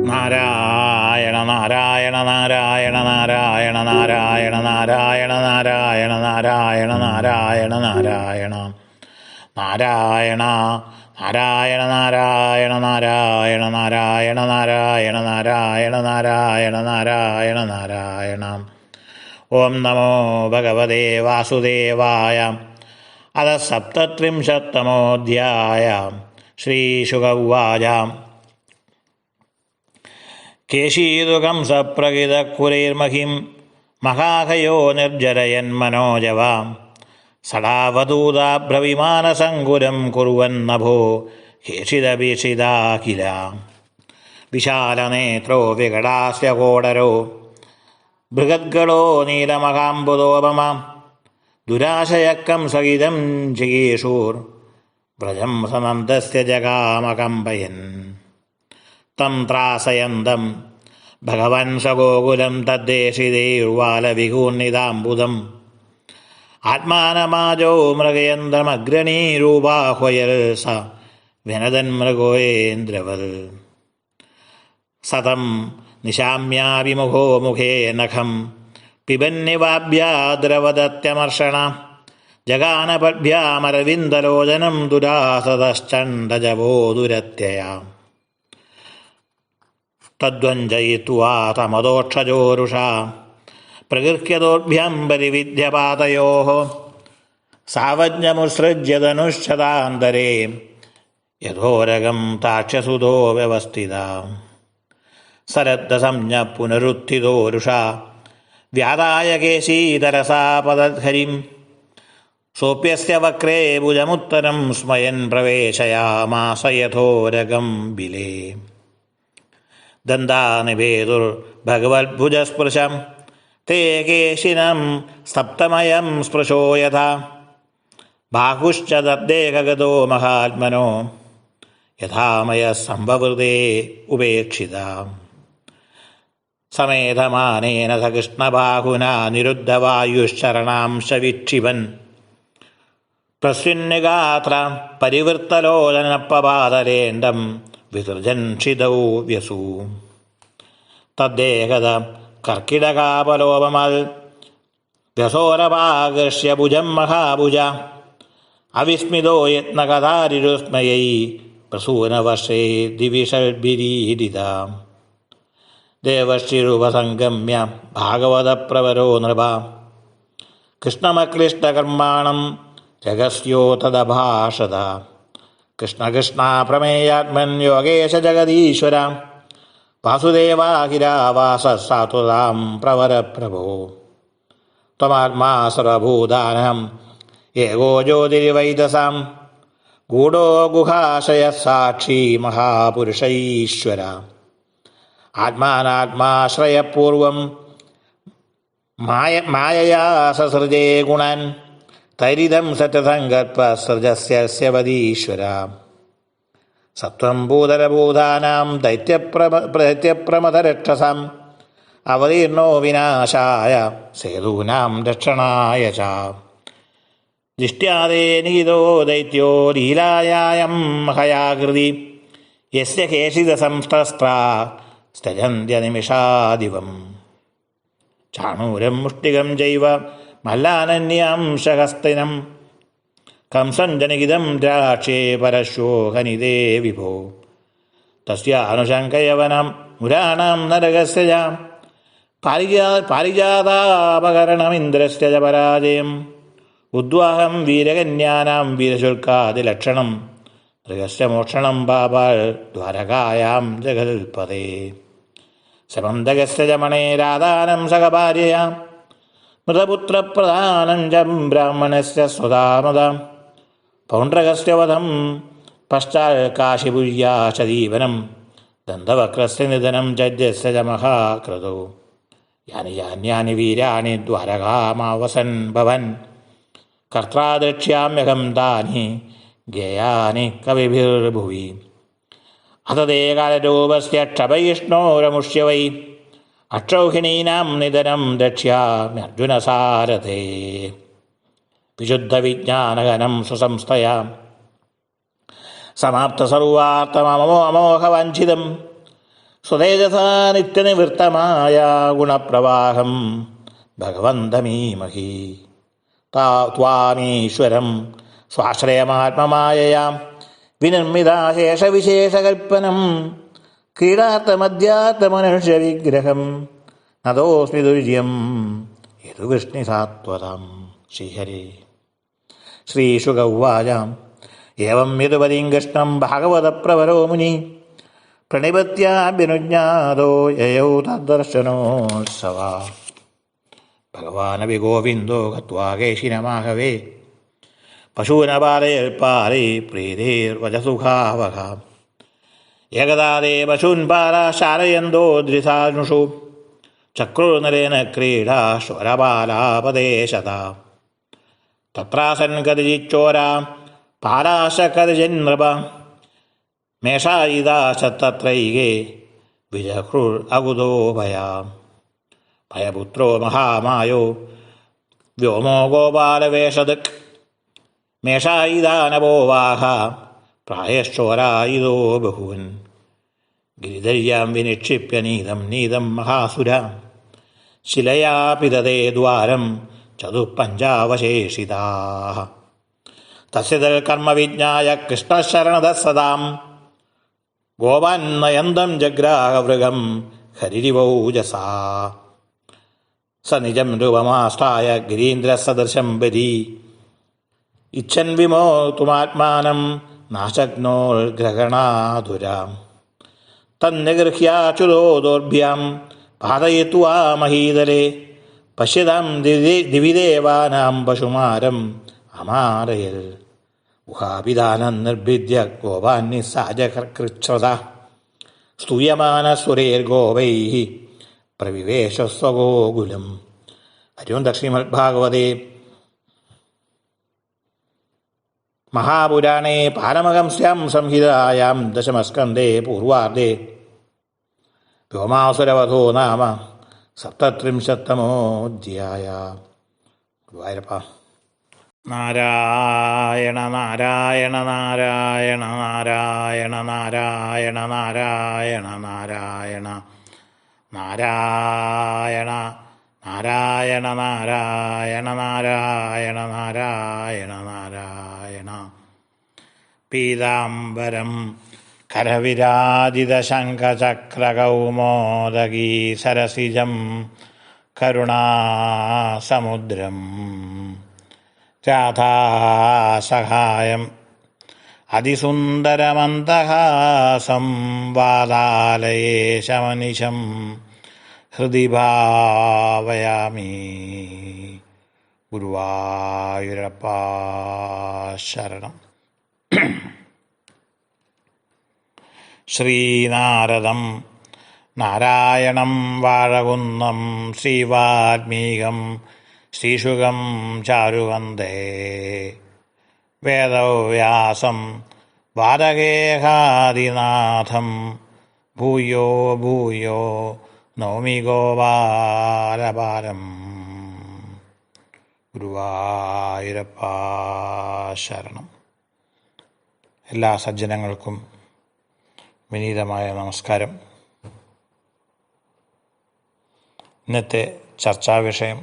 നാരായണ നാരായണ നാരായണ നാരായണ നാരായണ നാരായണ നാരായണ നാരായണ നാരായണ നാരായണ നാരായണ നാരായണ നാരായണ നാരായണ നാരായണ നാരായണ നാരായണ നാരായണ നാരായണ നാരായണ. ഓം നമോ ഭഗവതേ വാസുദേവായ. അത സപ്തത്രിംശത്തമോऽധ്യായ. ശ്രീശുക ഉവാച. കേശീതുകം സപ്രകിതക്കുരൈർമഹിം മഹാഹയോ നിർജരയന്മനോജവാം സടാവധൂതാഭ്രവിമാനസങ്കുരം കുർവന്നഭോ കേശിതഭീഷിതാഖില. വിശാലനേത്രോ വികടാസ്യ കോടരോ ബൃഹദ്ഗളോ നീലമഹാംബുദോപമ ദുരാശയക്കം സഹിതം ചികീഷൂർ വ്രജം സനന്ദസ്യ ജഗാമകമ്പയൻ. തം ത്രാസയന്തം ഭഗവൻ സഗോകുലം തദ്ദേശിതൈർവാലവികൂർണിതാംബുദം ആത്മാനമാജോ മൃഗയന്ത്രമഗ്രണീരൂപാഹ്വയൽ സ വിനദന്മൃഗോയേന്ദ്രവൽ. സതം നിശാമ്യാവിമുഖോ മുഖേ നഖം പിബന്നിവാഭ്യാദ്രവദത്യമർഷണ ജഗാനപദ്ഭ്യാമരവിന്ദലോചനം ദുരാസതശ്ചണ്ഡജവോ ദുരത്യയാ. തദ്വഞ്ജയിത്വാ തമദോക്ഷജോരുഷാ പ്രഗൃഹ്യദോർഭ്യം പരിവിദ്യപാതയോഃ സാവജ്ഞമുത്സൃജ്യ ധനുശ്ശതാന്തരേ യഥോരഗം താക്ഷ്യസുതോ വ്യവസ്ഥിത. സരദ്ധസംജ്ഞ പുനരുത്ഥിതോരുഷാ വ്യാദായ കേശീതരസാ പദധരിം സോപ്യസ്യ വക്രേ ഭുജമുത്തരം സ്മയൻ പ്രവേശയാമാസ യഥോരഗം ബിലേ. ദന്താനിഭേതുർഭഗവദ്ഭുജസ്പൃശം തേ കേശിനം സപ്തമയം സ്പൃശോ യഥാ ബാഹുശ്ച തദ്ദേകഗതോ മഹാത്മനോ യഥാമയ സംവവൃതേ ഉപേക്ഷിത. സമേധമാനേന സ കൃഷ്ണബാഹുനാ നിരുദ്ധവായുശ്ചരണാംശ വിക്ഷിപൻ പ്രസ്വിന്നിഗാത്ര പരിവൃത്തലോചനപ്പപാതലേണ്ഡം വിസൃജൻ ക്ഷിതൗ വ്യസൂ. തദ്ദേകത കർക്കിടകാപലോപമൽ വ്യസോരപാകർഷ്യ ഭുജം മഹാഭുജ അവിസ്മിതോ യത്നകഥാരിരുസ്മയൈ പ്രസൂനവർഷേ ദിവിഷദ്ഭിരീഡിത. ദേവശ്രീരുപസംഗമ്യ ഭാഗവതപ്രവരോ നൃപ കൃഷ്ണമക്ലിഷ്ടകർമാണം രഹസ്യോ തദഭാഷത. കൃഷ്ണ കൃഷ്ണ പ്രമേയാത്മൻ യോഗേശ ജഗദീശ്വര വാസുദേവാഖിലാവാസ സാത്വതാം പ്രവര പ്രഭോ. ത്വമാത്മാ സർവഭൂതാനാം ഏകോ ജ്യോതിർവൈദസാം ഗൂഢോ ഗുഹാശയ സാക്ഷി മഹാപുരുഷൈശ്വര. ആത്മാനാത്മാശ്രയപൂർവം മായയാ സസൃജേ ഗുണാൻ തൈരിദം സത്യസങ്കൽപ്പ സൃജസ്യ വദീശ്വര. സത്വം ഭൂതരഭൂതാനാം ദൈത്യപ്രമഥരക്ഷസാം അവതീർണോ വിനാശായ സേതൂനാം രക്ഷണായ ച. ദിഷ്ട്യാദേ നിഹിതോ ദൈത്യോ ലീലായായം ഹയാകൃതി യസ്യ കേശിതസംസ്ത്രസ്ത്രാ സ്ത്യജന്ത്യനിമിഷാദിവം. ചാണൂരം മുഷ്ടികം ചൈവ മല്ലാനന്യാംശഹസ്തിനം കംസം ജനഹിതം രാക്ഷേ പരശ്വോ ഹനിതേ വിഭോ. തസ്യാനുശങ്കയവനം മുരാണാം നരകസ്യ ച പാരിജാതാപകരണമിന്ദ്രസ്യ ച പരാജയം ഉദ്വാഹം വീരകന്യാനാം വീരശുൽക്കാദിലക്ഷണം മൃഗസ്യ മോക്ഷണം പാപാൽ ദ്വാരകായാം ജഗൽപദേ. സമന്തകസ്യ ച മണേരാധാനം സഹഭാര്യയാ മൃതപുത്രപ്രധാനം ച ബ്രാഹ്മണസ്യ സ്വധാമതാം പൗണ്ഡ്രകസ്യ വധം പശ്ചാത് കാശിപുര്യാ ച ദീവനം ദന്തവക്രസ്യ നിധനം ചൈദ്യസ്യ ച മഹാക്രതോ. യാനി യാന്യാനി വീരാണി ദ്വാരകാമാവസൻ ഭവൻ കർത്താ ദ്രക്ഷ്യാമ്യഹം താനി ഗേയാനി കവിഭിർഭുവി. അതതേ കാലരൂപസ്യ ക്ഷപയിഷ്ണോരമുഷ്യ വൈ അക്ഷൗഹിണീനാം നിധനം ദ്രക്ഷ്യാമ്യർജുനസാരഥേ. വിശുദ്ധവിജ്ഞാനഘനം സുസംസ്ഥയാ സമാപ്തസർവാർത്ഥമമോഹവാഞ്ചിതം സ്വതേജസാ നിത്യനിവൃത്തമായ ഗുണപ്രവാഹം ഭഗവന്തമീമഹി. ത്വാമീശ്വരം സ്വാശ്രയമാത്മമായയാ വിനിർമ്മിതാശേഷവിശേഷകൽപ്പനം ക്രീഡാർത്ഥമധ്യാത്മനുഷ്യവിഗ്രഹം നതോസ്മി ദുര്യം യദുവിഷ്ണിസാത്വതാം. ശ്രീഹരേ. ശ്രീശുക ഉവാച ഏവം യദുപതിം കൃഷ്ണം ഭാഗവതപ്രവരോ മുനി പ്രണിപത്യാഭ്യനുജ്ഞാതോ യയൗ തദ്ദർശനോത്സവ. ഭഗവാനപി ഗോവിന്ദോ ഗത്വാ കേശിനമാഹവേ പശൂനപാലയൽപാലൈ പ്രീതേർവചസുഖാവഹ. ഏകദാ തേ പശൂൻ പാലാശാലയന്തോ ദ്രിധാനുഷു ചക്രുർനരേണ ക്രീഡാ ശ്വരപാലാപദേശത. തത്രാസൻ കതിചിച്ചോരാ പാലാശകതിചന്നൃപ മേഷായിദാശതത്രൈകേ വിജഹൃർ അകുതോ ഭയാ. ഭയപുത്രോ മഹാമായോ വ്യോമോ ഗോപാലവേഷദക് മേഷായിദാനവോവാഹ പ്രായശ്ചോരായിതോ ബഹൂൻ. ഗിരിധര്യാം വിനിക്ഷിപ്യ നീതം നീതം മഹാസുര ശിലയാ പിതതേ ദ്വാരം ചതുഃപഞ്ചാവശേഷിതാഃ. തസ്യ കർമ്മവിജ്ഞായ കൃഷ്ണശരണദഃ സദാം ഗോപാന്നയന്തം ജഗ്രാഹവൃഗം ഹരിരിവൗജസാ. സ നിജം രൂപമാസ്ഥായ ഗിരീന്ദ്രസദൃശം ബലി ഇച്ഛൻ വിമോതുമാത്മാനം നാശഗ്നോർഗ്രഹണാധുരാം. തന്നിഗൃഹ്യാച്യുതോ ദോർഭ്യാം പാതയിത്വാ മഹീതലേ പശ്യതാം ദിവിദേവാനാം പശുമാരം അമാരയൽ. ഗുഹാപിധാനം നിർഭിദ്യ ഗോപാന്യസാജകൃച്ഛ്രത സ്തൂയമാനസുരേർഗോപൈഃ പ്രവിവേശ സ്വഗോകുലം. ഹരിയോം. ശ്രീമദ്ഭാഗവതേ മഹാപുരാണേ പാരമഹംസ്യാം സംഹിതായാം ദശമസ്കന്ധേ പൂർവാർദ്ധേ വ്യോമാസുരവധോ നാമ സപ്തത്രിംശത്തമോऽധ്യായഃ. ഗുരുവായൂരപ്പ. നാരായണ നാരായണ നാരായണ നാരായണ നാരായണ നാരായണ നാരായണ നാരായണ നാരായണ നാരായണ നാരായണ നാരായണ നാരായണ. പീതാംബരം കരവിരാജിതശംഖചക്രകൗമോദഗീ സരസിജം കരുണാസമുദ്രം രാധാസഹായം അതിസുന്ദരമന്തഹാസം വാതാലയേശമനിശം ഹൃദി ഭാവയാമി. ഗുരുവായൂരപ്പ ശരണം. ശ്രീനാരദം നാരായണം വാഴകുന്നം ശ്രീവാൽമീകം ശ്രീശുകം ചാരുവന്ദേ. വേദവ്യാസം വാദഗേഹാദിനാഥം ഭൂയോ ഭൂയോ നൗമി ഗോപാലപാലം. ഗുരുവായൂരപ്പ ശരണം. എല്ലാ സജ്ജനങ്ങൾക്കും വിനീതമായ നമസ്കാരം. ഇന്നത്തെ ചർച്ചാവിഷയം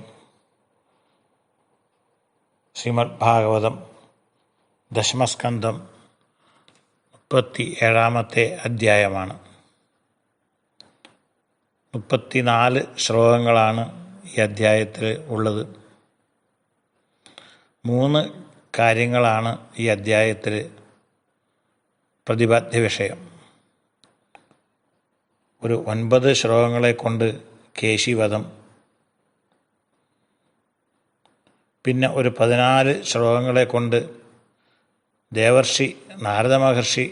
ശ്രീമദ് ഭാഗവതം ദശമസ്കന്ധം 37-ാമത്തെ അധ്യായമാണ്. 34 ശ്ലോകങ്ങളാണ് ഈ അധ്യായത്തിൽ ഉള്ളത്. 3 കാര്യങ്ങളാണ് ഈ അധ്യായത്തിൽ പ്രതിപാദ്യ വിഷയം. ഒരു 9 ശ്ലോകങ്ങളെ കൊണ്ട് കേശിവധം, പിന്നെ ഒരു 14 ശ്ലോകങ്ങളെ കൊണ്ട് ദേവർഷി നാരദ മഹർഷി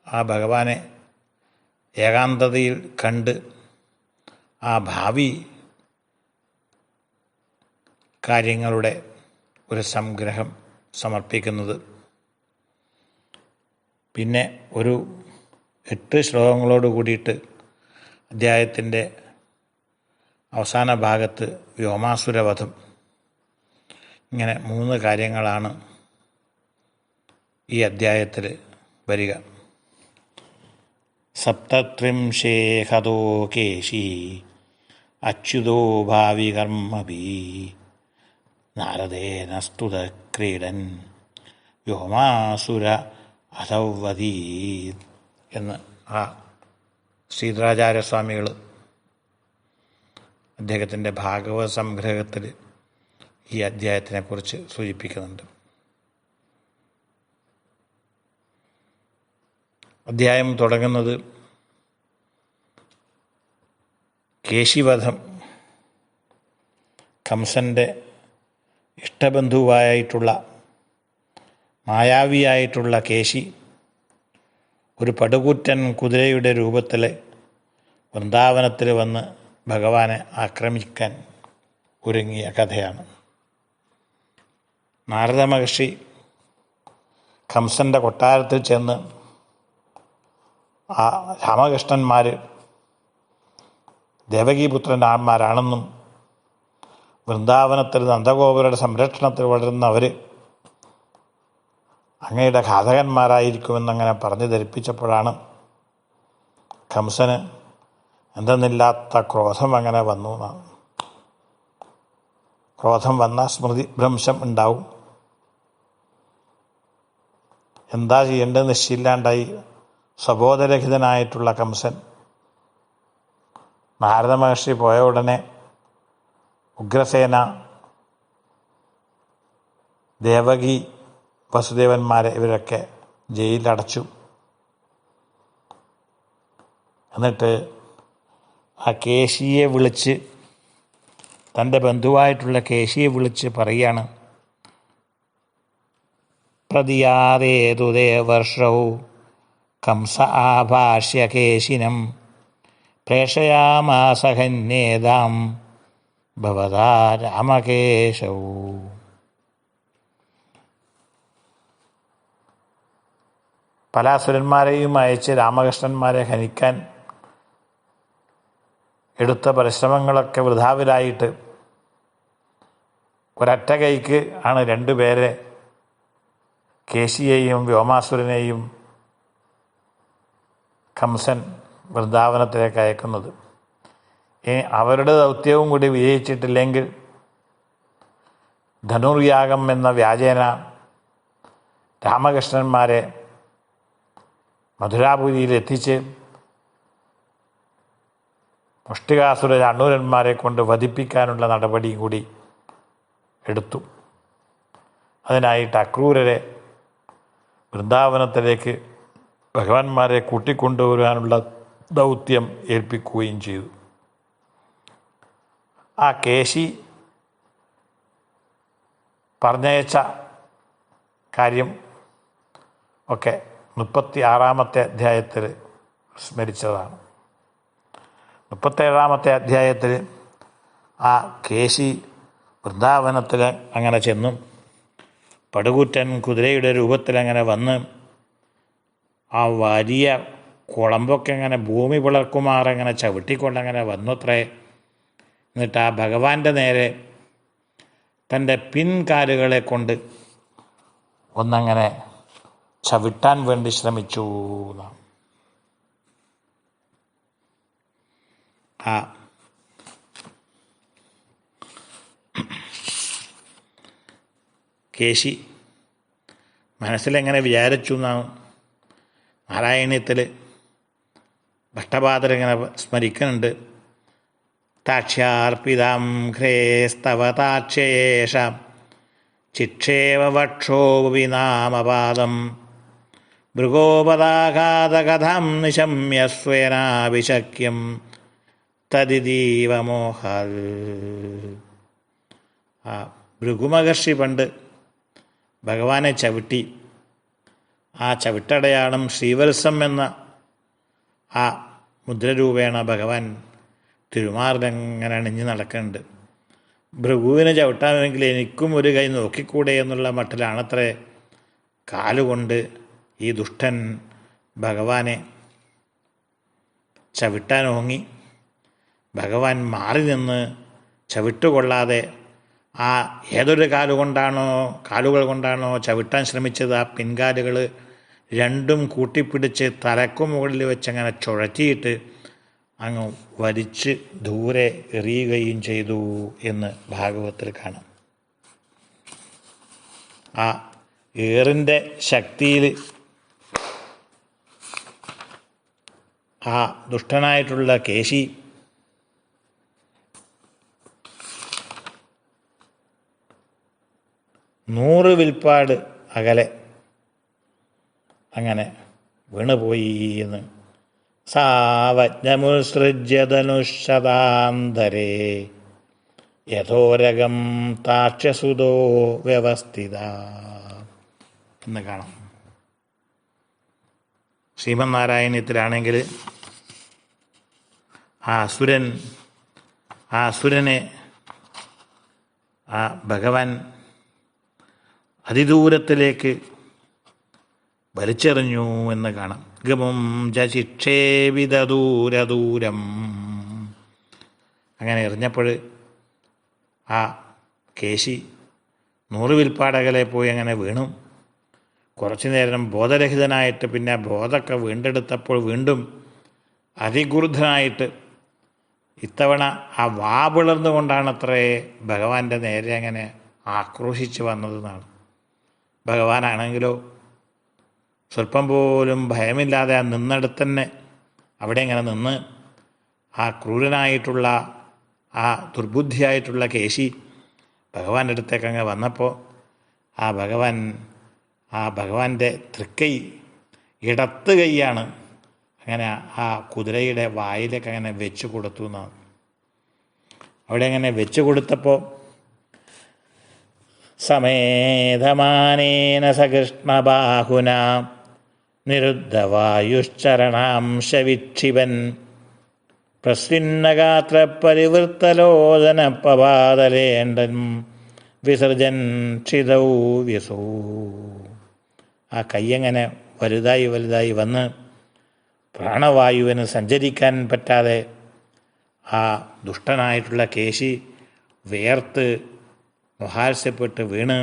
ആ ഭഗവാനെ ഏകാന്തതയിൽ കണ്ട് ആ ഭാവി കാര്യങ്ങളുടെ ഒരു സംഗ്രഹം സമർപ്പിക്കുന്നത്. പിന്നെ ഒരു 8 ശ്ലോകങ്ങളോട് കൂടിയിട്ട് അധ്യായത്തിൻ്റെ അവസാന ഭാഗത്ത് വ്യോമാസുരവധം. ഇങ്ങനെ 3 കാര്യങ്ങളാണ് ഈ അധ്യായത്തിൽ വരിക. സപ്തത്രിംശേഹതോ കേശി അച്യുതോ ഭാവികർമ്മഭി നാരദേന സ്തുത ക്രീഡൻ വ്യോമാസുര അസൗവദീത് എന്ന് ആ ശ്രീധരാചാര്യസ്വാമികൾ അദ്ദേഹത്തിൻ്റെ ഭാഗവത സംഗ്രഹത്തിൽ ഈ അധ്യായത്തിനെക്കുറിച്ച് സൂചിപ്പിക്കുന്നുണ്ട്. അധ്യായം തുടങ്ങുന്നത് കേശിവധം. കംസൻ്റെ ഇഷ്ടബന്ധുവായിട്ടുള്ള മായാവിയായിട്ടുള്ള കേശി ഒരു പടുകൂറ്റൻ കുതിരയുടെ രൂപത്തിൽ വൃന്ദാവനത്തിൽ വന്ന് ഭഗവാനെ ആക്രമിക്കാൻ ഒരുങ്ങിയ കഥയാണ്. നാരദ മഹർഷി കംസൻ്റെ കൊട്ടാരത്തിൽ ചെന്ന് ആ രാമകൃഷ്ണന്മാർ ദേവകീപുത്രന്മാരാണെന്നും വൃന്ദാവനത്തിൽ നന്ദഗോപുരയുടെ സംരക്ഷണത്തിൽ വളരുന്ന അവർ അങ്ങയുടെ ഘാതകന്മാരായിരിക്കുമെന്നങ്ങനെ പറഞ്ഞു ധരിപ്പിച്ചപ്പോഴാണ് കംസന് എന്തെന്നില്ലാത്ത ക്രോധം അങ്ങനെ വന്നു. ക്രോധം വന്നാൽ സ്മൃതിഭ്രംശം ഉണ്ടാവും. എന്താ ചെയ്യേണ്ടത് നിശ്ചയില്ലാണ്ടായി സ്വബോധരഹിതനായിട്ടുള്ള കംസൻ നാരദ മഹർഷി പോയ ഉടനെ ഉഗ്രസേന, ദേവകി, വസുദേവന്മാരെ ഇവരൊക്കെ ജയിലിലടച്ചു. എന്നിട്ട് ആ കേശിയെ വിളിച്ച്, തൻ്റെ ബന്ധുവായിട്ടുള്ള കേശിയെ വിളിച്ച് പറയാണ്, പ്രതിയാതേതു ദേവർഷൗ കംസ ആഭാഷ്യ കേശിനം പ്രേഷയാമാസഹന്യേതാം ഭവതാ രാമകേശൗ. പല അസുരന്മാരെയും അയച്ച് രാമകൃഷ്ണന്മാരെ ഹനിക്കാൻ എടുത്ത പരിശ്രമങ്ങളൊക്കെ വൃഥാവിലായിട്ട് ഒരൊറ്റ കൈക്ക് ആണ് രണ്ടുപേരെ, കേശിയെയും വ്യോമാസുരനെയും കംസൻ വൃന്ദാവനത്തിലേക്ക് അയക്കുന്നത്. അവരുടെ ദൗത്യവും കൂടി വിജയിച്ചിട്ടില്ലെങ്കിൽ ധനുർയാഗം എന്ന വ്യാജേന രാമകൃഷ്ണന്മാരെ മധുരാപുരിയിൽ എത്തിച്ച് മുഷ്ടികാസുര അണ്ണൂരന്മാരെ കൊണ്ട് വധിപ്പിക്കാനുള്ള നടപടിയും കൂടി എടുത്തു. അതിനായിട്ട് അക്രൂരരെ വൃന്ദാവനത്തിലേക്ക് ഭഗവാന്മാരെ കൂട്ടിക്കൊണ്ടുവരാനുള്ള ദൗത്യം ഏൽപ്പിക്കുകയും ചെയ്തു. ആ കേശി പറഞ്ഞയച്ച കാര്യം ഒക്കെ 36-ാമത്തെ അധ്യായത്തിൽ സ്മരിച്ചതാണ്. 37-ാമത്തെ അധ്യായത്തിൽ ആ കേശി വൃന്ദാവനത്തിൽ അങ്ങനെ ചെന്നു പടുകൂറ്റൻ കുതിരയുടെ രൂപത്തിൽ അങ്ങനെ വന്ന് ആ വലിയ കുളമ്പൊക്കെ അങ്ങനെ ഭൂമി പിളർക്കുമാറങ്ങനെ ചവിട്ടിക്കൊണ്ടങ്ങനെ വന്നത്രേ. എന്നിട്ട് ആ ഭഗവാന്റെ നേരെ തൻ്റെ പിൻകാലുകളെ കൊണ്ട് ഒന്നങ്ങനെ ചവിട്ടാൻ വേണ്ടി ശ്രമിച്ചു. ആ കേശി മനസ്സിലെങ്ങനെ വിചാരിച്ചു എന്നാണ് നാരായണീയത്തിൽ ഭട്ടപാദരിങ്ങനെ സ്മരിക്കുന്നുണ്ട്. താക്ഷ്യാർപ്പിതാം ഘ്രേസ്തവ താക്ഷ്യേഷ ചിക്ഷേവ വക്ഷോപി നാമപാദം ഭൃഗോപദാഘാതകഥാം നിശമ്യ സ്വേനാഭിശക്യം തദിതീവമോഹൽ. ആ ഭൃഗുമഹർഷി പണ്ട് ഭഗവാനെ ചവിട്ടി. ആ ചവിട്ടടയാളം ശ്രീവത്സം എന്ന ആ മുദ്രരൂപേണ ഭഗവാൻ തിരുമാറിലങ്ങനെ അണിഞ്ഞ് നടക്കുന്നുണ്ട്. ഭൃഗുവിനെ ചവിട്ടാമെങ്കിൽ എനിക്കും ഒരു കൈ നോക്കിക്കൂടെ എന്നുള്ള മട്ടിലാണത്രേ കാലുകൊണ്ട് ഈ ദുഷ്ടൻ ഭഗവാനെ ചവിട്ടാനോങ്ങി. ഭഗവാൻ മാറി നിന്ന് ചവിട്ടുകൊള്ളാതെ ആ ഏതൊരു കാലുകൾ കൊണ്ടാണോ ചവിട്ടാൻ ശ്രമിച്ചത്, ആ പിൻകാലുകൾ രണ്ടും കൂട്ടിപ്പിടിച്ച് തലക്കു മുകളിൽ വെച്ചങ്ങനെ ചുഴറ്റിയിട്ട് അങ്ങ് വലിച്ച് ദൂരെ എറിയുകയും ചെയ്തു എന്ന് ഭാഗവത്തിൽ കാണാം. ആ ഏറിൻ്റെ ശക്തിയിൽ ആ ദുഷ്ടനായിട്ടുള്ള കേശി നൂറ് വിൽപ്പാട് അകലെ അങ്ങനെ വീണുപോയി എന്ന് സാവജ്ഞമുത്സൃജ്യ ധനുഷതാന്തരേ യഥോരകം താക്ഷ്യസുതോ വ്യവസ്ഥിത എന്ന് കാണാം. ശ്രീമന്നാരായണീയത്തിലാണെങ്കിൽ ആ അസുരനെ ആ ഭഗവാൻ അതിദൂരത്തിലേക്ക് വലിച്ചെറിഞ്ഞു എന്ന് കാണാം. ഗമം ചിക്ഷേപിതദൂരദൂരം അങ്ങനെ എറിഞ്ഞപ്പോൾ ആ കേശി 100 വിൽപ്പാടകലെ പോയി അങ്ങനെ വീണു. കുറച്ചു നേരം ബോധരഹിതനായിട്ട് പിന്നെ ബോധമൊക്കെ വീണ്ടെടുത്തപ്പോൾ വീണ്ടും അതിക്രുദ്ധനായിട്ട് ഇത്തവണ ആ വാ പിളർന്നുകൊണ്ടാണത്രേ ഭഗവാന്റെ നേരെ അങ്ങനെ ആക്രോശിച്ച് വന്നതെന്നാണ്. ഭഗവാനാണെങ്കിലോ സ്വല്പം പോലും ഭയമില്ലാതെ ആ നിന്നിടത്ത് തന്നെ അവിടെ ഇങ്ങനെ നിന്ന് ആ ക്രൂരനായിട്ടുള്ള ആ ദുർബുദ്ധിയായിട്ടുള്ള കേശി ഭഗവാന്റെ അടുത്തേക്ക് അങ്ങ് വന്നപ്പോൾ ആ ഭഗവാന്റെ തൃക്കൈ ഇടത്ത് കൈയാണ് അങ്ങനെ ആ കുതിരയുടെ വായിലേക്ക് അങ്ങനെ വെച്ച് കൊടുത്തു എന്നാണ്. അവിടെ അങ്ങനെ വെച്ച് കൊടുത്തപ്പോൾ സമേധമാനേന സകൃഷ്ണബാഹുന നിരുദ്ധവായുശ്ചരണാംശവിക്ഷിപൻ പ്രസ്വിന്നഗാത്രപരിവൃത്തലോചനപവാതലേണ്ടൻ വിസർജൻ ക്ഷിതൗ വ്യസോ. ആ കയ്യങ്ങനെ വലുതായി വന്ന് പ്രാണവായുവിന് സഞ്ചരിക്കാൻ പറ്റാതെ ആ ദുഷ്ടനായിട്ടുള്ള കേശി വേർത്ത് മഹാത്സ്യപ്പെട്ട് വീണ്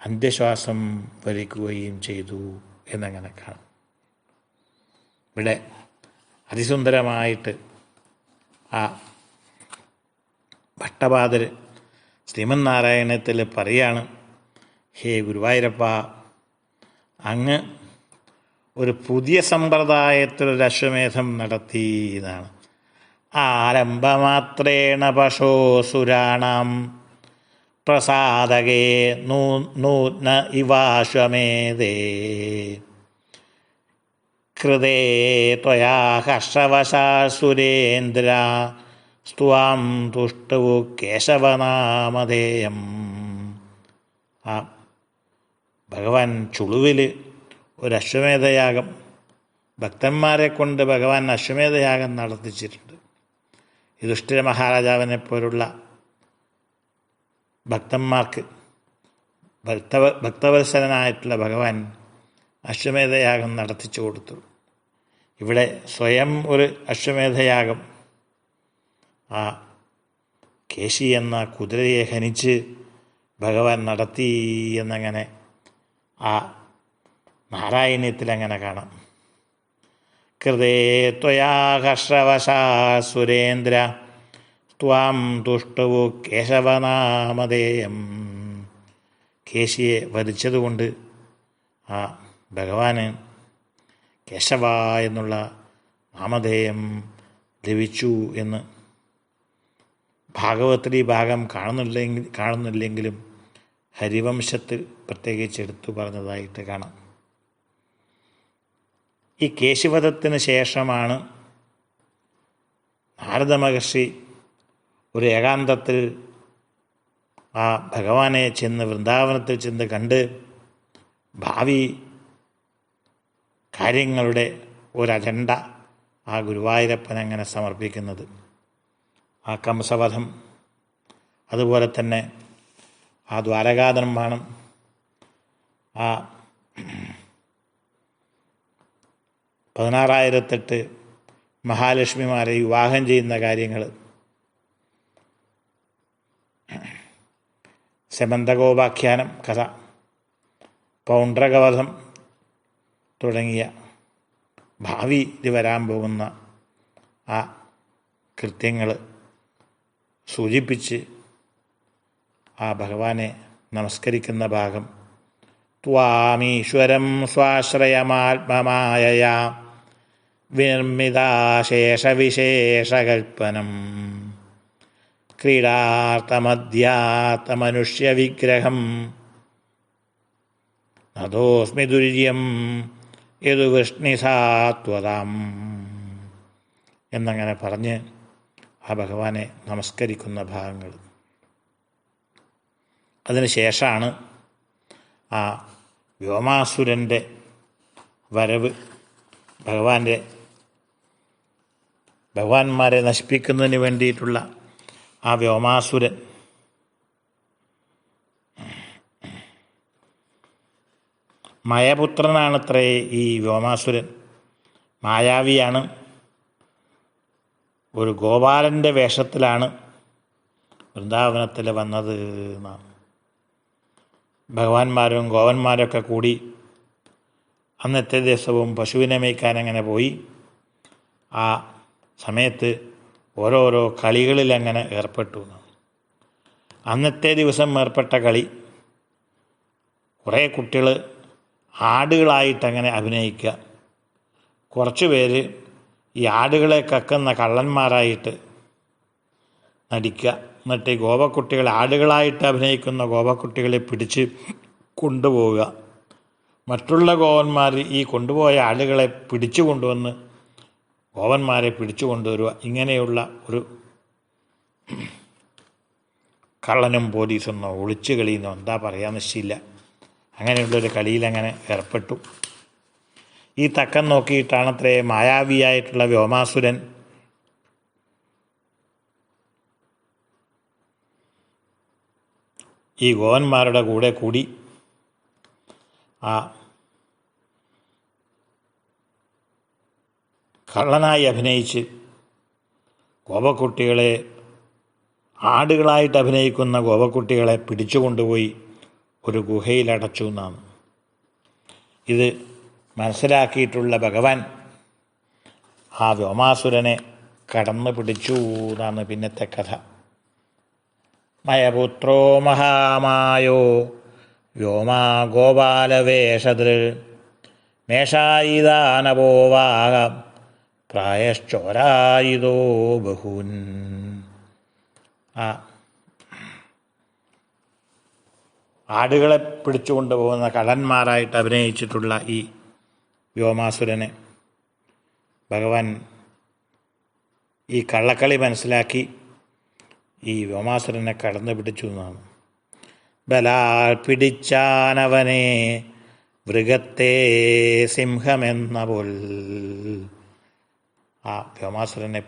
അന്ത്യശ്വാസം വലിക്കുകയും ചെയ്തു എന്നങ്ങനെ കാണാം. ഇവിടെ അതിസുന്ദരമായിട്ട് ആ ഭട്ടപാദർ ശ്രീമന്നാരായണത്തിൽ പറയാണ്, ഹേ ഗുരുവായൂരപ്പ, അങ്ങ് ഒരു പുതിയ സമ്പ്രദായത്തിലൊരു അശ്വമേധം നടത്തി എന്നാണ്. ആരംഭമാത്രേണ പശോസുരാണാം പ്രസാദകേ നൂന ഇവാശ്വമേധേ കൃതേ ത്വയാ ഹർഷവശാസുരേന്ദ്ര സ്ത്വാം തുഷ്ടവു കേശവനാമധേയം. ആ ഭഗവാൻ ചുളുവിൽ ഒരു അശ്വമേധയാഗം ഭക്തന്മാരെ കൊണ്ട് ഭഗവാൻ അശ്വമേധയാഗം നടത്തിച്ചിട്ടുണ്ട്. യുധിഷ്ഠിര മഹാരാജാവിനെ പോലുള്ള ഭക്തന്മാർക്ക് ഭക്തവത്സലനായിട്ടുള്ള ഭഗവാൻ അശ്വമേധയാഗം നടത്തിച്ചു കൊടുത്തു. ഇവിടെ സ്വയം ഒരു അശ്വമേധയാഗം ആ കേശി എന്ന കുതിരയെ ഹനിച്ച് ഭഗവാൻ നടത്തി എന്നങ്ങനെ ആ നാരായണീയത്തിലങ്ങനെ കാണാം. കൃതേ ത്വയാ ഹർഷവശാ സുരേന്ദ്ര ത്വാം തുഷ്ടവു കേശവനാമധേയം. കേശിയെ വധിച്ചതുകൊണ്ട് ആ ഭഗവാന് കേശവ എന്നുള്ള നാമധേയം എന്ന് ഭാഗവത്തിൽ ഈ ഭാഗം കാണുന്നില്ലെങ്കിലും ഹരിവംശത്തിൽ പ്രത്യേകിച്ച് എടുത്തു പറഞ്ഞതായിട്ട് കാണാം. ഈ കേശിവധത്തിന് ശേഷമാണ് നാരദ മഹർഷി ഒരു ഏകാന്തത്തിൽ ആ ഭഗവാനെ വൃന്ദാവനത്തിൽ ചെന്ന് കണ്ട് ഭാവി കാര്യങ്ങളുടെ ഒരു അജണ്ട ആ ഗുരുവായൂരപ്പൻ അങ്ങനെ സമർപ്പിക്കുന്നത്. ആ കംസവധം, അതുപോലെ തന്നെ ആ ദ്വാരകാനിർമ്മാണം, ആ 16,008 മഹാലക്ഷ്മിമാരെ വിവാഹം ചെയ്യുന്ന കാര്യങ്ങൾ, സെമന്തകോപാഖ്യാനം കഥ, പൗണ്ഡ്രകവധം, തുടങ്ങിയ ഭാവിയിൽ വരാൻ പോകുന്ന ആ കൃത്യങ്ങൾ സൂചിപ്പിച്ച് ആ ഭഗവാനെ നമസ്കരിക്കുന്ന ഭാഗം ത്വാമീശ്വരം സ്വാശ്രയമാത്മമായയാ വിനിർമ്മിതാശേഷവിശേഷകൽപ്പനം ക്രീഡാർത്ഥമധ്യാത്മനുഷ്യവിഗ്രഹം നതോസ്മി ദുര്യം യദുവൃഷ്ണിസാത്വതാം എന്നങ്ങനെ പറഞ്ഞ് ആ ഭഗവാനെ നമസ്കരിക്കുന്ന ഭാഗങ്ങൾ. അതിനുശേഷമാണ് ആ വ്യോമാസുരൻ്റെ വരവ്. ഭഗവാന്മാരെ നശിപ്പിക്കുന്നതിന് വേണ്ടിയിട്ടുള്ള ആ വ്യോമാസുരൻ മയപുത്രനാണത്രേ ഈ വ്യോമാസുരൻ. മായാവിയാണ്. ഒരു ഗോപാലൻ്റെ വേഷത്തിലാണ് വൃന്ദാവനത്തിൽ വന്നത് എന്നാണ്. ഭഗവാന്മാരും ഗോപന്മാരൊക്കെ കൂടി അന്നത്തെ ദിവസവും പശുവിനെ മേയ്ക്കാൻ അങ്ങനെ പോയി. ആ സമയത്ത് ഓരോരോ കളികളിലങ്ങനെ ഏർപ്പെട്ടു. അന്നത്തെ ദിവസം ഏർപ്പെട്ട കളി, കുറേ കുട്ടികൾ ആടുകളായിട്ടങ്ങനെ അഭിനയിക്കുക, കുറച്ച് പേര് ഈ ആടുകളെ കക്കുന്ന കള്ളന്മാരായിട്ട് നടിക്കുക. എന്നിട്ട് ഈ ഗോപക്കുട്ടികൾ ആടുകളായിട്ട് അഭിനയിക്കുന്ന ഗോപക്കുട്ടികളെ പിടിച്ച് കൊണ്ടുപോവുക. മറ്റുള്ള ഗോപന്മാർ ഈ കൊണ്ടുപോയ ആളുകളെ പിടിച്ചു കൊണ്ടുവന്ന് ഗോപന്മാരെ പിടിച്ചു കൊണ്ടുവരിക. ഇങ്ങനെയുള്ള ഒരു കള്ളനും പോലീസെന്നോ ഒളിച്ചു കളിയെന്നോ എന്താ പറയാൻ നിശ്ചയില്ല, അങ്ങനെയുള്ളൊരു കളിയിലങ്ങനെ ഏർപ്പെട്ടു. ഈ തക്കം നോക്കിയിട്ടാണത്രേ മായാവിയായിട്ടുള്ള വ്യോമാസുരൻ ഈ ഗോപന്മാരുടെ കൂടെ കൂടി ആ കള്ളനായി അഭിനയിച്ച് ഗോപക്കുട്ടികളെ, ആടുകളായിട്ട് അഭിനയിക്കുന്ന ഗോപക്കുട്ടികളെ പിടിച്ചു കൊണ്ടുപോയി ഒരു ഗുഹയിലടച്ചു എന്നാണ്. ഇത് മനസ്സിലാക്കിയിട്ടുള്ള ഭഗവാൻ ആ വ്യോമാസുരനെ കടന്നു പിടിച്ചു എന്നാണ് പിന്നത്തെ കഥ. മയപുത്രോ മഹാമായോ വ്യോമാ ഗോപാലവേഷതൃ മേഷായിദാനപോവാഹ പ്രായശ്ചോരായിതോ ബഹൂൻ. ആ ആടുകളെ പിടിച്ചു കൊണ്ടുപോകുന്ന കള്ളന്മാരായിട്ട് അഭിനയിച്ചിട്ടുള്ള ഈ വ്യോമാസുരനെ ഭഗവാൻ ഈ കള്ളക്കളി മനസ്സിലാക്കി ഈ വ്യോമാസുരനെ കടന്നു പിടിച്ചു എന്നാണ്. ബലാൽ പിടിച്ചാനവനെ മൃഗത്തെ സിംഹമെന്ന പോൽ. ആ വ്യോമാസുരനെ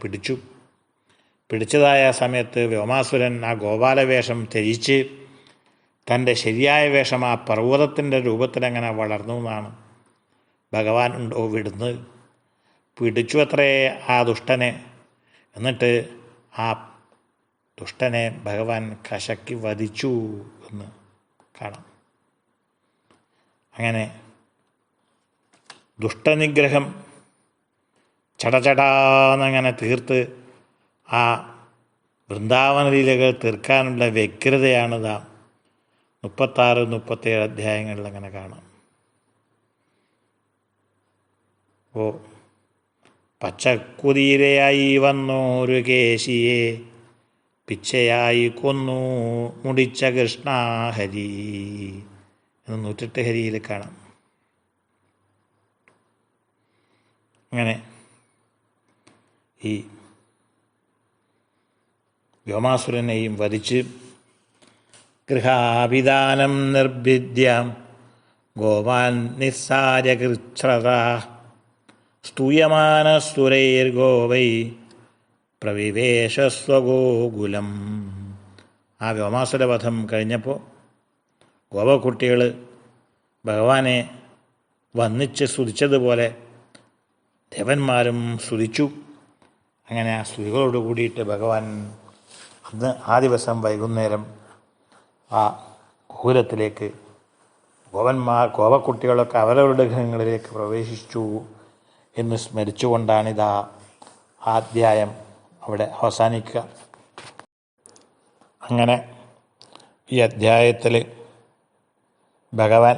പിടിച്ചതായ സമയത്ത് വ്യോമാസുരൻ ആ ഗോപാലവേഷം ത്യജിച്ച് തൻ്റെ ശരിയായ വേഷം ആ പർവ്വതത്തിൻ്റെ രൂപത്തിലങ്ങനെ വളർന്നു എന്നാണ് ഭഗവാൻ വിടുന്നത്. പിടിച്ചു അത്രേ ആ ദുഷ്ടനെ. എന്നിട്ട് ആ ദുഷ്ടനെ ഭഗവാൻ കശക്കി വധിച്ചു എന്ന് കാണാം. അങ്ങനെ ദുഷ്ടനിഗ്രഹം ചടചടാന്നങ്ങനെ തീർത്ത് ആ വൃന്ദാവന ലീലകൾ തീർക്കാനുള്ള വ്യഗ്രതയാണിതാ 36-37 അധ്യായങ്ങളിൽ അങ്ങനെ കാണാം. ഓ പച്ചക്കുതിരയായി വന്നോരു കേശിയെ പിച്ചയായി കൊന്നു മുടിച്ച കൃഷ്ണഹരി എന്ന് 108 ഹരിയിൽ കാണാം. അങ്ങനെ ഈ വ്യോമാസുരനെയും വധിച്ച് ഗൃഹാഭിധാനം നിർഭിദ്യം ഗോപാൻ നിസ്സാര്യകൃച്ഛ്രത സ്തൂയമാനസുരൈർഗോവൈ പ്രവിവേശസ്വഗോകുലം. ആ വ്യോമാസുരവധം കഴിഞ്ഞപ്പോൾ ഗോപക്കുട്ടികൾ ഭഗവാനെ വന്നിച്ച് സ്തുതിച്ചതുപോലെ ദേവന്മാരും സ്തുതിച്ചു. അങ്ങനെ ആ സ്തുതികളോട് കൂടിയിട്ട് ഭഗവാൻ അന്ന് ആ ദിവസം വൈകുന്നേരം ആ ഗോകുലത്തിലേക്ക് കോപക്കുട്ടികളൊക്കെ അവരവരുടെ ഗൃഹങ്ങളിലേക്ക് പ്രവേശിച്ചു എന്ന് സ്മരിച്ചുകൊണ്ടാണിതാ ആ അധ്യായം അവിടെ അവസാനിക്കുക. അങ്ങനെ ഈ അധ്യായത്തിൽ ഭഗവാൻ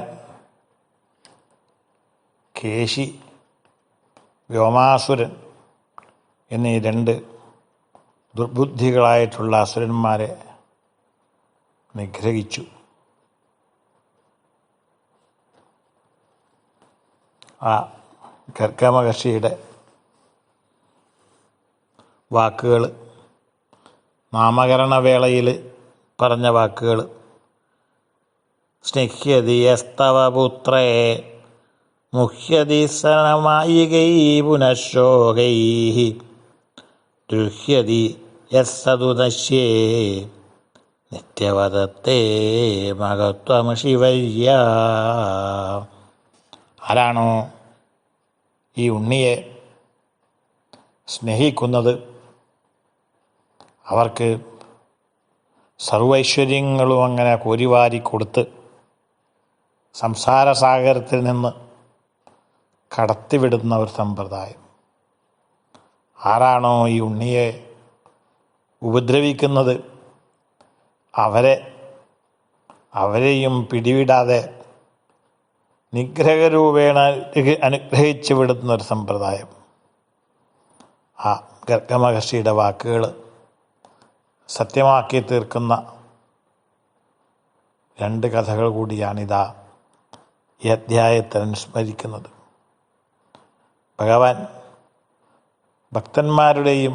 കേശി, വ്യോമാസുരൻ എന്നീ രണ്ട് ദുർബുദ്ധികളായിട്ടുള്ള അസുരന്മാരെ നിഗ്രഹിച്ചു. ആ ഗർഗമഹർഷിയുടെ വാക്കുകൾ, നാമകരണവേളയിൽ പറഞ്ഞ വാക്കുകൾ, സ്നിഹ്യതി യസ്തവ പുത്രേ മുഹ്യതി സനമായികൈ പുനഃശോകൈ ദൃഹ്യതി യസ്സതു നശ്യേ നിത്യവദത്തേ മഹത്വം ശിവയ്യ. ആരാണോ ഈ ഉണ്ണിയെ സ്നേഹിക്കുന്നത് അവർക്ക് സർവൈശ്വര്യങ്ങളും അങ്ങനെ കോരിവാരി കൊടുത്ത് സംസാരസാഗരത്തിൽ നിന്ന് കടത്തിവിടുന്ന ഒരു സമ്പ്രദായം. ആരാണോ ഈ ഉണ്ണിയെ ഉപദ്രവിക്കുന്നത് അവരെയും പിടിവിടാതെ നിഗ്രഹരൂപേണ അനുഗ്രഹിച്ചു വിടുന്ന ഒരു സമ്പ്രദായം. ആ ഗർഗമഹർഷിയുടെ വാക്കുകൾ സത്യമാക്കി തീർക്കുന്ന രണ്ട് കഥകൾ കൂടിയാണിതാ ഈ അധ്യായത്തിൽ അനുസ്മരിക്കുന്നത്. ഭഗവാൻ ഭക്തന്മാരുടെയും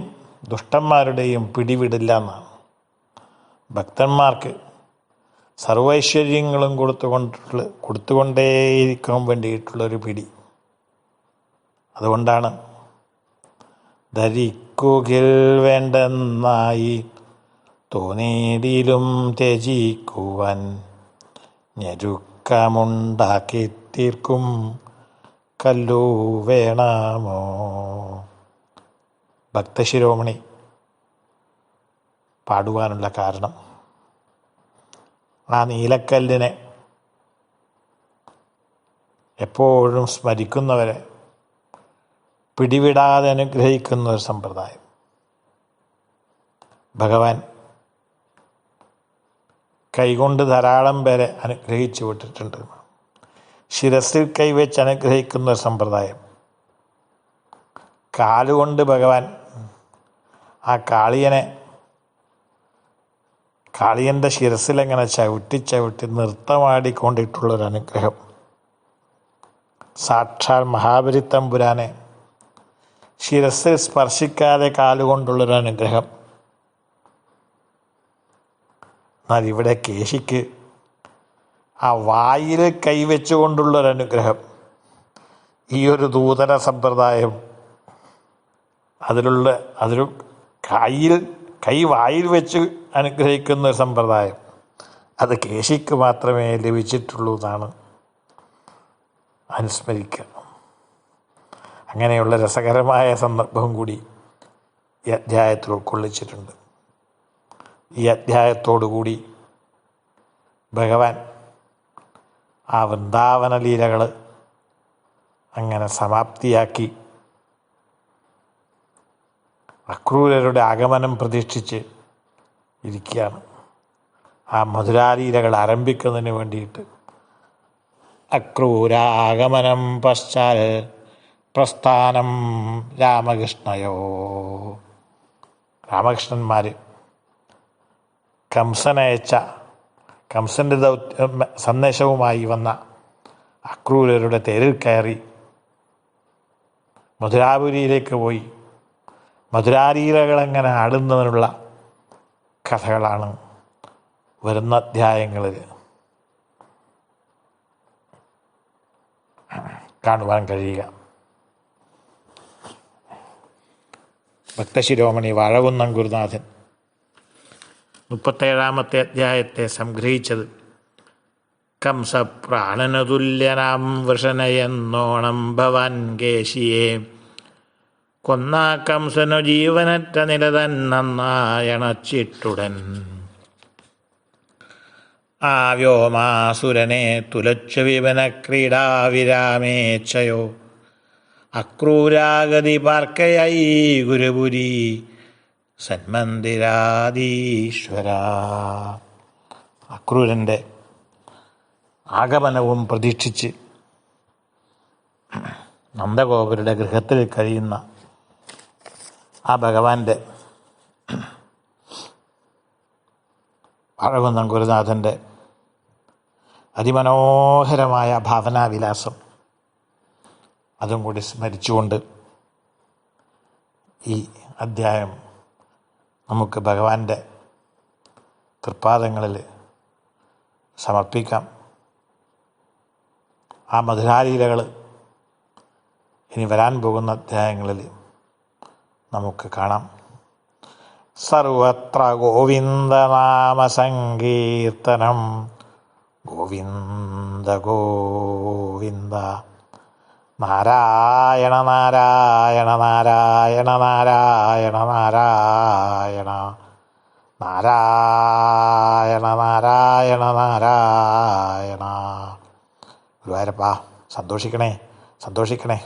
ദുഷ്ടന്മാരുടെയും പിടിവിടില്ല എന്നാണ്. ഭക്തന്മാർക്ക് സർവൈശ്വര്യങ്ങളും കൊടുത്തുകൊണ്ടേയിരിക്കാൻ വേണ്ടിയിട്ടുള്ളൊരു പിടി. അതുകൊണ്ടാണ് ധരിക്കുകിൽ വേണ്ടെന്നായി തോന്നിയിടിലും ത്യജിക്കുവാൻ ഞെരുക്കമുണ്ടാക്കി തീർക്കും കല്ലു വേണമോ. ഭക്തശിരോമണി പാടുവാനുള്ള കാരണം ആ നീലക്കല്ലിനെ എപ്പോഴും സ്മരിക്കുന്നവരെ പിടിവിടാതെ അനുഗ്രഹിക്കുന്ന ഒരു സമ്പ്രദായം. ഭഗവാൻ കൈകൊണ്ട് ധാരാളം പേരെ അനുഗ്രഹിച്ചു വിട്ടിട്ടുണ്ട്. ശിരസിൽ കൈവച്ച് അനുഗ്രഹിക്കുന്ന ഒരു സമ്പ്രദായം. കാലുകൊണ്ട് ഭഗവാൻ ആ കാളിയൻ്റെ ശിരസിലെങ്ങനെ ചവിട്ടി നൃത്തമാടിക്കൊണ്ടിട്ടുള്ളൊരു അനുഗ്രഹം. സാക്ഷാൽ മഹാബലി തമ്പുരാനെ ശിരസിൽ സ്പർശിക്കാതെ കാലുകൊണ്ടുള്ളൊരു അനുഗ്രഹം. എന്നാൽ ഇവിടെ കേശിക്ക് ആ വായിൽ കൈവച്ചുകൊണ്ടുള്ളൊരനുഗ്രഹം. ഈ ഒരു നൂതന സമ്പ്രദായം അതിൽ കൈ വായിൽ വെച്ച് അനുഗ്രഹിക്കുന്ന ഒരു സമ്പ്രദായം അത് കേശിക്ക് മാത്രമേ ലഭിച്ചിട്ടുള്ളൂ എന്നാണ് അനുസ്മരിക്കുക. അങ്ങനെയുള്ള രസകരമായ സന്ദർഭം കൂടി ഈ അധ്യായത്തിൽ ഉൾക്കൊള്ളിച്ചിട്ടുണ്ട്. ഈ അധ്യായത്തോടുകൂടി ഭഗവാൻ ആ വൃന്ദാവന ലീലകൾ അങ്ങനെ സമാപ്തിയാക്കി അക്രൂരരുടെ ആഗമനം പ്രതീക്ഷിച്ച് ഇരിക്കുകയാണ്. ആ മധുരാലീലകൾ ആരംഭിക്കുന്നതിന് വേണ്ടിയിട്ട് അക്രൂരാഗമനം പശ്ചാൽ പ്രസ്ഥാനം രാമകൃഷ്ണയോ. രാമകൃഷ്ണന്മാർ കംസൻ്റെ സന്ദേശവുമായി വന്ന അക്രൂരരുടെ തേരിൽ കയറി മധുരാപുരിയിലേക്ക് പോയി മധുരാലീലകളെങ്ങനെ ആടുന്നതിനുള്ള കഥകളാണ് വരുന്ന അധ്യായങ്ങളിൽ കാണുവാൻ കഴിയുക. ഭക്തശിരോമണി വാഴകുന്നം ഗുരുനാഥൻ 37-ാമത്തെ അധ്യായത്തെ സംഗ്രഹിച്ചത് കംസപ്രാണനുതുല്യനാം വൃഷനയെന്നോണം ഭവാൻ കേശിയെ കൊന്ന കംസനു ജീവനറ്റ നിലതൻ നന്നായണച്ചിട്ടുടൻ ആ വ്യോമാസുരനെ തുലച്ചു വിപന ക്രീഡാവിരാമേച്ഛയോ അക്രൂരാഗതി പാർക്കയായി ഗുരുപുരി സന്മന്ദിരാധീശ്വര. അക്രൂരൻ്റെ ആഗമനവും പ്രതീക്ഷിച്ച് നന്ദഗോപരുടെ ഗൃഹത്തിൽ കഴിയുന്ന ആ ഭഗവാന്റെ പഴകുന്നം ഗുരുനാഥൻ്റെ അതിമനോഹരമായ ഭാവനാവിലാസം അതും കൂടി സ്മരിച്ചുകൊണ്ട് ഈ അധ്യായം നമുക്ക് ഭഗവാന്റെ തൃപ്പാദങ്ങളിൽ സമർപ്പിക്കാം. ആ മധുരാലീലകൾ ഇനി വരാൻ പോകുന്ന അധ്യായങ്ങളിൽ നമുക്ക് കാണാം. സർവത്ര ഗോവിന്ദനാമസങ്കീർത്തനം ഗോവിന്ദ ഗോവിന്ദ. നാരായണ നാരായണ നാരായണ നാരായണ നാരായണ നാരായണ നാരായണ നാരായണ. ഗുരുവായൂരപ്പാ സന്തോഷിക്കണേ, സന്തോഷിക്കണേ.